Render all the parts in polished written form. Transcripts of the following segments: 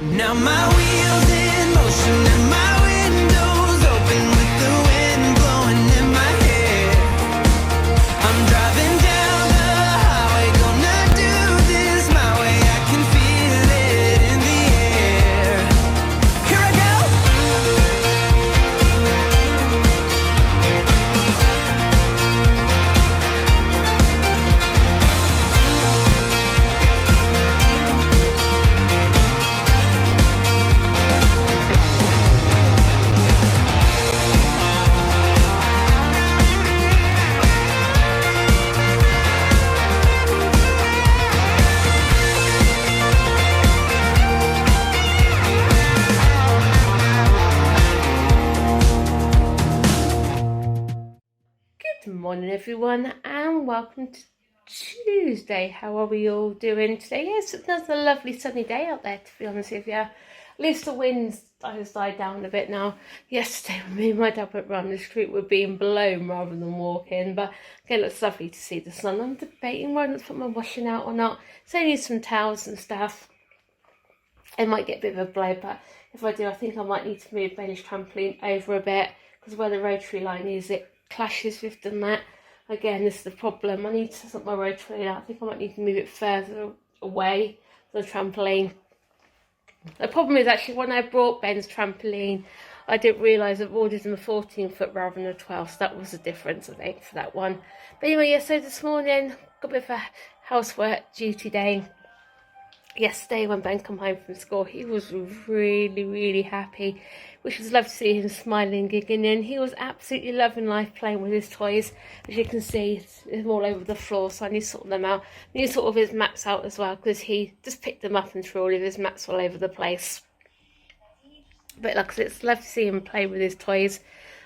Now my wheels in motion and my windows open with the wind blowing in my hair. I'm driving down the highway, gonna do this my way. I can feel it in the air. Here I go. Good morning everyone and welcome to Tuesday. How are we all doing today? Yes, it's another lovely sunny day out there, to be honest with you. At least the winds has died down a bit now. Yesterday when me and my dad went round the street, we're being blown rather than walking, but again it's lovely to see the sun. I'm debating whether to put my washing out or not. It's only some towels and stuff. It might get a bit of a blow, but if I do, I think I might need to move Ben's trampoline over a bit, because where the rotary line is, it clashes with the mat. Again, this is the problem. I need to set my rotary out. I think I might need to move it further away from the trampoline. The problem is actually when I brought Ben's trampoline, I didn't realise I've ordered him a 14-foot rather than a 12, so that was the difference, I think, for that one. But anyway, yeah, so this morning, got a bit of a housework duty day. Yesterday when Ben came home from school, he was really happy, which was lovely to see him smiling, giggling, and he was absolutely loving life playing with his toys. As you can see, it's all over the floor, so I need to sort them out. I need to sort all of his mats out as well, because he just picked them up and threw all of his mats all over the place. But like I said, it's lovely to see him play with his toys.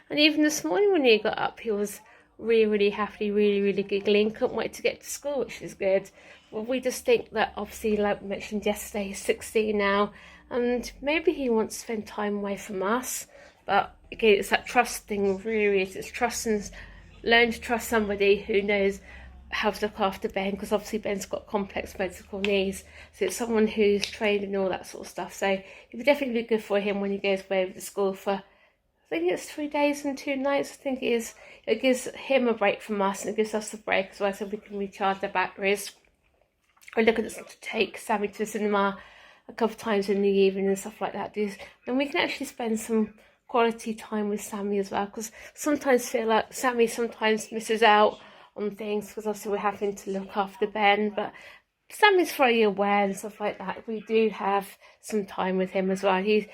And even this morning when he got up, he was really happy, really giggling, couldn't wait to get to school, which is good. Well, we just think that obviously, like we mentioned yesterday, he's 16 now, and maybe he wants to spend time away from us. But again, it's that trust thing, really. It's trust and learn to trust somebody who knows how to look after Ben, because obviously Ben's got complex medical needs, so it's someone who's trained and all that sort of stuff. So it would definitely be good for him when he goes away to school for, I think it's 3 days and 2 nights. I think it is. It gives him a break from us, and it gives us a break as well, so we can recharge their batteries. We're looking at to take Sammy to the cinema a couple of times in the evening and stuff like that. Then we can actually spend some quality time with Sammy as well, because sometimes feel like Sammy sometimes misses out on things, because obviously we're having to look after Ben, but Sammy's fully aware and stuff like that. We do have some time with him as well. We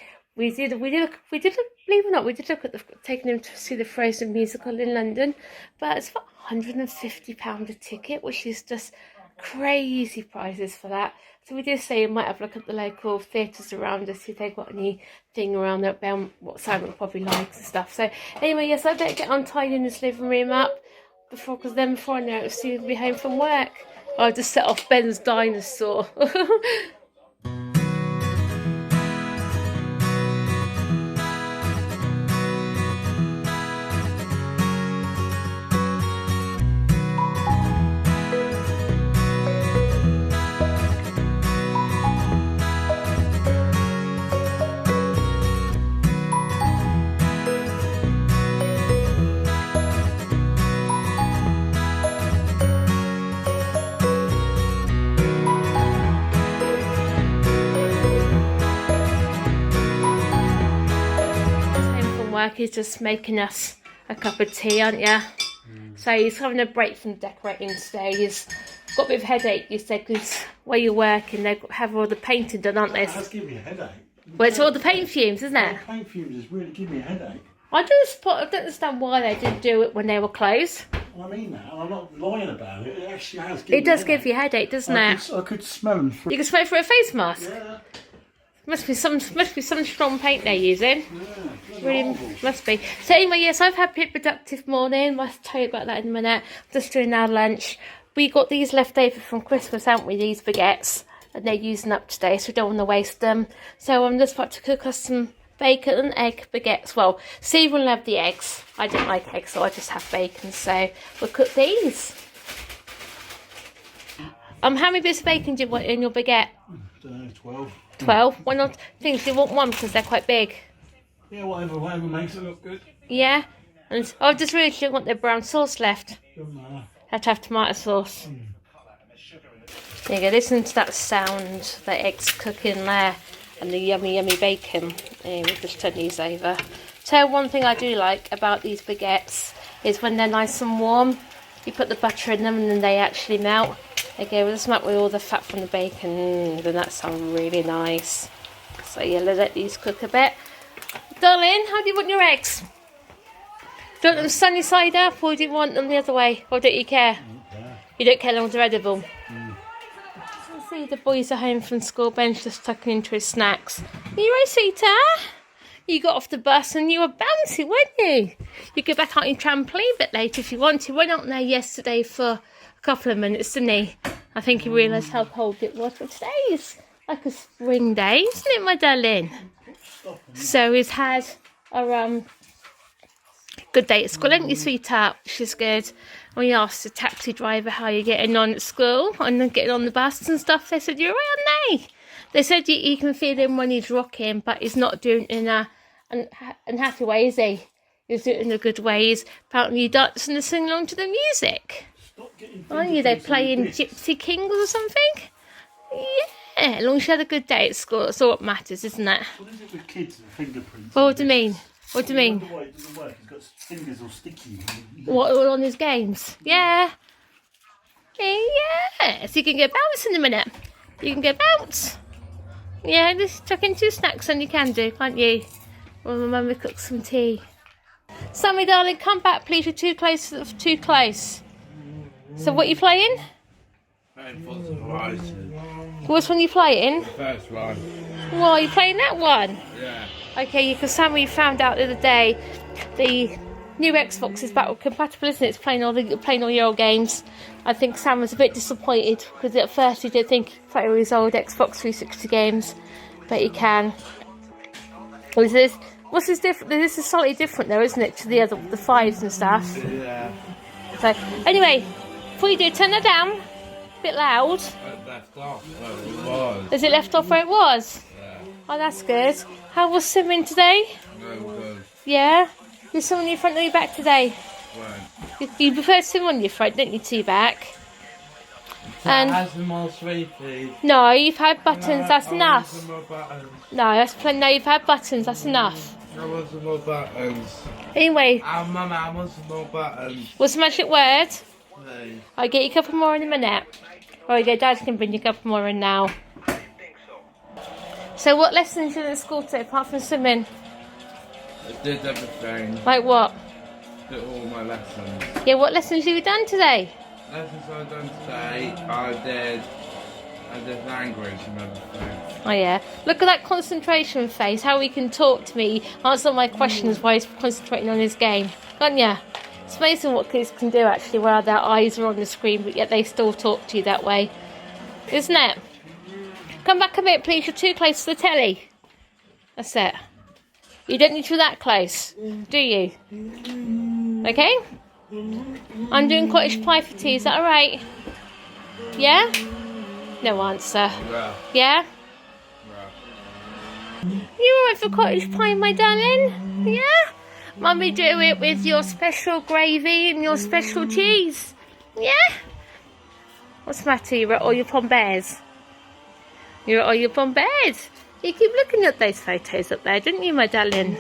did believe it or not, we did look at taking him to see the Frozen musical in London, but it's about £150 a ticket, which is just crazy prices for that. So we did say we might have a look at the local theatres around us, see if they've got anything around there about what Simon probably likes and stuff. So anyway, yes, I better get on tidying this living room up before I know it'll soon be home from work. I'll just set off Ben's dinosaur. He's just making us a cup of tea, aren't you? So he's having a break from decorating today. He's got a bit of a headache, you said, because where you're working, they have all the painting done, aren't they? It has given me a headache. Well, it's all the paint fumes, isn't it? The paint fumes has really given me a headache. I don't understand why they didn't do it when they were closed. Well, I mean that, and I'm not lying about it. It actually has given me a headache. It does give you a headache, doesn't it? I could smell them through. You can smell it through a face mask? Yeah. Must be some strong paint they're using. Yeah, Really must be. So anyway, yes, I've had a pretty productive morning. I'll tell you about that in a minute. Just doing our lunch. We got these left over from Christmas, haven't we? These baguettes, and they're using up today, so we don't want to waste them. So I'm just about to cook us some bacon and egg baguettes. Well, Steve will have the eggs. I don't like eggs, so I just have bacon. So we'll cook these. How many bits of bacon do you want in your baguette? I don't know, 12. 12. Why not? Things you want one because they're quite big. Yeah, whatever makes it look good. Yeah. And I just really don't want the brown sauce left. Doesn't matter. Have to have tomato sauce. There you go. Listen to that sound. The eggs cooking there, and the yummy bacon. We'll just turn these over. So one thing I do like about these baguettes is when they're nice and warm, you put the butter in them and then they actually melt. They go with the smack with all the fat from the bacon, then that sounds really nice. So yeah, let these cook a bit. Darling, how do you want your eggs? Do you want them sunny side up or do you want them the other way? Or don't you care? You don't care as long as they're edible. See, the boys are home from school. Ben's just tucking into his snacks. Are you right, sweetheart? You got off the bus and you were bouncy, weren't you? You go back out on trampoline a bit later if you want to. Went out there yesterday for a couple of minutes, didn't he? I think he realised how cold it was. But today's like a spring day, isn't it, my darling? So he's had a good day at school, haven't you, sweetheart? Which is good. We asked the taxi driver how you're getting on at school and then getting on the bus and stuff. They said, you're right, aren't they? They said you can feel him when he's rocking, but he's not doing it in a unhappy way, is he? He's doing it in a good way. He's apparently dancing and singing along to the music. Aren't you? They're playing Gypsy Kings or something? Yeah, as long as you had a good day at school, that's all that matters, isn't it? What is it with kids and fingerprints? Well, what do you mean? What do you mean? Why it doesn't work. He's got fingers all sticky. What, all on his games? Yeah. Yeah, so you can go bounce in a minute. You can go bounce. Yeah, just chuck in 2 snacks and you can do, can't you? Well, my mummy cooked some tea. Sammy, darling, come back, please. You're too close. Too close. So, what are you playing? Which one are you playing? First one. Well, are you playing that one? Yeah. Okay, because Sammy found out the other day the new Xbox is backward compatible, isn't it? It's playing all your old games. I think Sam was a bit disappointed because at first he did think he could play all his old Xbox 360 games, but he can. What's this different? This is slightly different though, isn't it, to the 5s and stuff? Yeah. So anyway, before you do, turn that down. A bit loud. It left off where it was. Is it left off where it was? Yeah. Oh, that's good. How was swimming today? No good. Yeah? You swim on your front or your back today? When? You prefer to swim on your front, don't you, to your back? That And has some more sweeties. no, you've had buttons, that's I want enough. some more buttons. No, that's plenty. No, you've had buttons, that's enough. I want some more buttons. Anyway, Mama, I want some more buttons. what's the magic word? Please. I'll get you a couple more in a minute. There we go, Dad can bring you a couple more in now. So what lessons did you do at school today, apart from swimming? I did everything. Like what? Did all my lessons. Yeah, what lessons have you done today? Lessons I've done today, I did language and everything. Oh yeah. Look at that concentration face, how he can talk to me, answer my questions while he's concentrating on his game. Can't ya? It's amazing what kids can do actually while their eyes are on the screen, but yet they still talk to you that way. Isn't it? Come back a bit, please. You're too close to the telly. That's it. You don't need to be that close, do you? Okay? I'm doing cottage pie for tea. Is that alright? Yeah? No answer. Yeah. Yeah? Yeah. You alright for cottage pie, my darling? Yeah? Mummy, do it with your special gravy and your special cheese. Yeah? What's the matter? You're at all your Pombears? You're at all your Pombears? You keep looking at those photos up there, didn't you, my darling?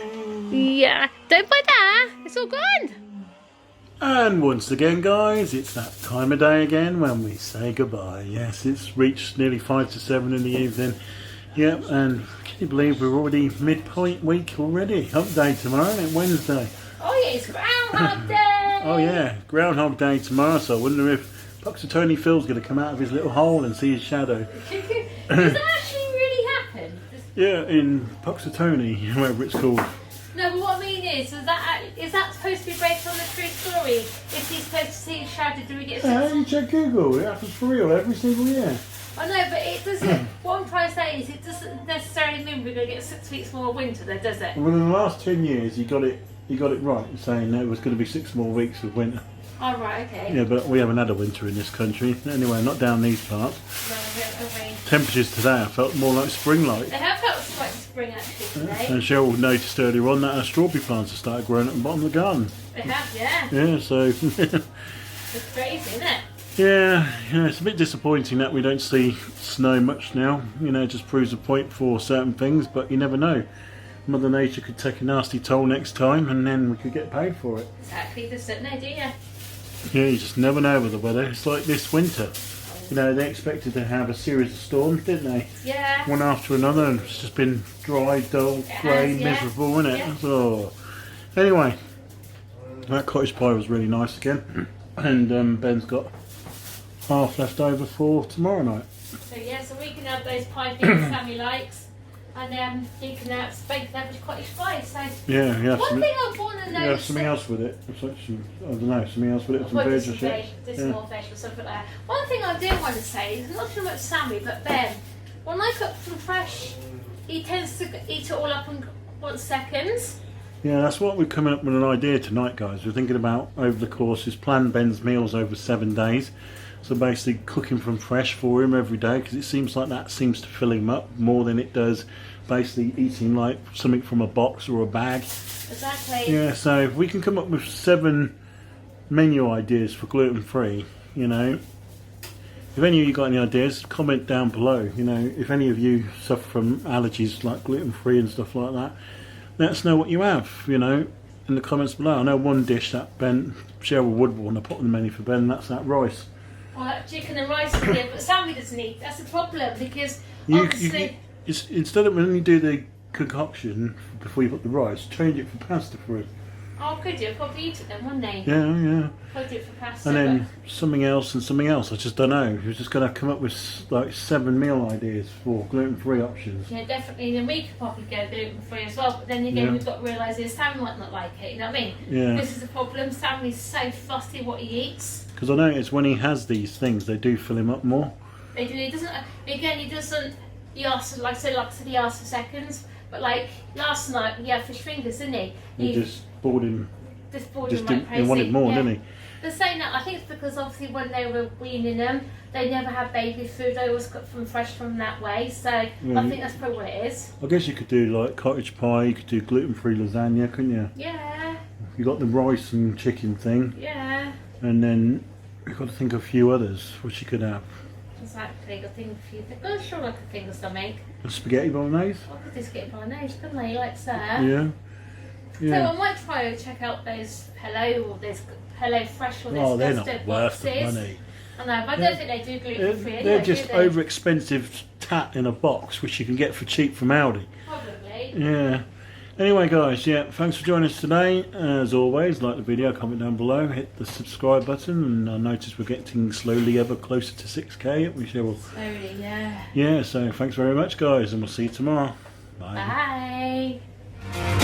Yeah. Don't buy that. It's all gone. And once again, guys, it's that time of day again when we say goodbye. Yes, it's reached nearly 5 to 7 in the evening. Yep, and can you believe we're already midpoint week already? Hump day tomorrow, isn't it? Wednesday. Oh, yeah, it's Groundhog Day. Oh yeah, Groundhog Day tomorrow, so I wonder if Puxatony Phil's going to come out of his little hole and see his shadow. Does that actually really happen? Yeah, in Puxatony, whatever it's called. No, but what I mean is that supposed to be based on the true story? Is he supposed to see his shadow? Do we get Yeah, you check Google, it happens for real every single year. I know, but it doesn't. What I'm trying to say is, it doesn't necessarily mean we're going to get 6 weeks more winter, though, does it? Well, in the last 10 years, he got it right, saying that it was going to be 6 more weeks of winter. Oh, right, okay. Yeah, but we haven't had a winter in this country. Anyway, not down these parts. No, we haven't. Temperatures today I felt more like spring-like. They have felt quite spring actually today. And Cheryl noticed earlier on that our strawberry plants have started growing at the bottom of the garden. They have, yeah. Yeah, so... It's crazy, isn't it? yeah, it's a bit disappointing that we don't see snow much now. You know, it just proves a point for certain things, but you never know. Mother Nature could take a nasty toll next time and then we could get paid for it. Exactly, just don't know, do you? Yeah, you just never know with the weather. It's like this winter. You know, they expected to have a series of storms, didn't they? Yeah. One after another, and it's just been dry, dull, grey, yeah. miserable, isn't it? Yeah. Oh. Anyway, that cottage pie was really nice again. And Ben's got half left over for tomorrow night. So yeah, so we can have those pie things Sammy likes. And you can have bacon average cottage pie. So Yeah, yeah. one thing I want to know You have is something else with it. It's like some, I don't know, something else with it. Some well, veg just or some veg, shit. just Yeah. more veg or something like that. One thing I do want to say is not too much Sammy, but Ben. When I cook some fresh, he tends to eat it all up in 1 second. Yeah, that's what we're coming up with an idea tonight, guys. We're thinking about over the course is plan Ben's meals over 7 days. So basically cooking from fresh for him every day, because it seems like that seems to fill him up more than it does basically eating like something from a box or a bag. Exactly. Yeah, so if we can come up with 7 menu ideas for gluten-free, you know, if any of you got any ideas, comment down below. You know, if any of you suffer from allergies like gluten-free and stuff like that, let us know what you have, you know, in the comments below. I know one dish that Cheryl would want to put on the menu for Ben, and that's that rice. Well, that chicken and rice is here, but Sammy doesn't eat. That's the problem because You, obviously. instead of when you do the concoction before you put the rice, change it for pasta for him. Oh, could you? Probably eat it then, wouldn't they? Yeah, yeah. Probably do it for pasta. And then something else and something else. I just don't know. You're just going to come up with like 7 meal ideas for gluten-free options. Yeah, definitely. Then we could probably go gluten free as well. But then again, Yeah. we've got to realise is Sammy might not like it. You know what I mean? Yeah. This is the problem. Sammy's so fussy what he eats. Because I notice when he has these things, they do fill him up more. He doesn't. Again, he doesn't. He asks, like I said, he asks for seconds. But like last night, he had fish fingers, didn't he? He just bored him. Just bored Just him like didn't, crazy. he wanted more, yeah. didn't he? But saying that, I think it's because obviously when they were weaning them, they never had baby food. They always got from fresh from that way. So I think that's probably what it is. I guess you could do like cottage pie. You could do gluten-free lasagna, couldn't you? Yeah, You got the rice and chicken thing, yeah, and then you've got to think of a few others which you could have. exactly. I think a few things. I'm sure I could think of something. A spaghetti bolognese. I could just get bolognese, couldn't I? Like so. Yeah. So Yeah. I might try to check out those Hello or those Hello Fresh or those Oh, they're Gusto not worth the boxes. money. I know, but I don't think they do gluten free. They're just over-expensive tat in a box, which you can get for cheap from Aldi. Probably. Yeah. Anyway, guys, yeah, thanks for joining us today. As always, like the video, comment down below, hit the subscribe button, and I notice we're getting slowly ever closer to 6K. We shall. Slowly, yeah. Yeah, so thanks very much, guys, and we'll see you tomorrow. Bye. Bye.